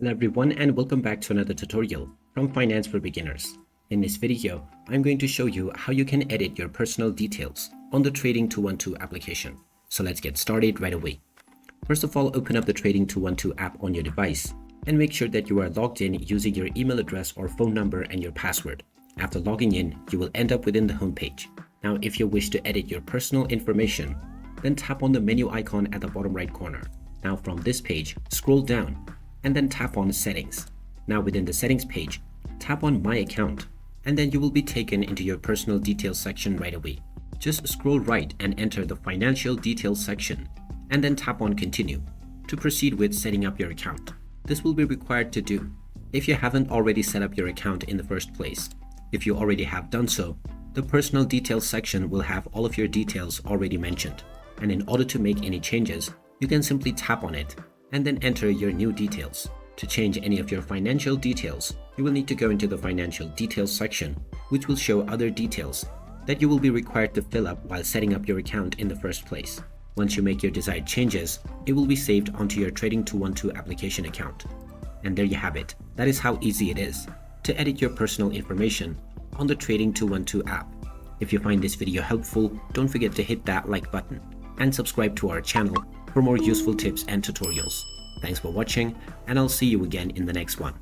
Hello everyone and welcome back to another tutorial from Finance for Beginners. In this video, I'm going to show you how you can edit your personal details on the Trading 212 application. So let's get started right away. First of all, open up the Trading 212 app on your device and make sure that you are logged in using your email address or phone number and your password. After logging in, you will end up within the home page. Now, if you wish to edit your personal information, then tap on the menu icon at the bottom right corner. Now from this page, scroll down and then tap on Settings. Now within the Settings page, tap on My Account, and then you will be taken into your personal details section right away. Just scroll right and enter the Financial Details section, and then tap on Continue to proceed with setting up your account. This will be required to do if you haven't already set up your account in the first place. If you already have done so, the Personal Details section will have all of your details already mentioned. And in order to make any changes, you can simply tap on it and then enter your new details. To change any of your financial details, you will need to go into the Financial Details section, which will show other details that you will be required to fill up while setting up your account in the first place. Once you make your desired changes, it will be saved onto your Trading 212 application account. And there you have it. That is how easy it is to edit your personal information on the Trading 212 app. If you find this video helpful, don't forget to hit that like button and subscribe to our channel for more useful tips and tutorials. Thanks for watching, and I'll see you again in the next one.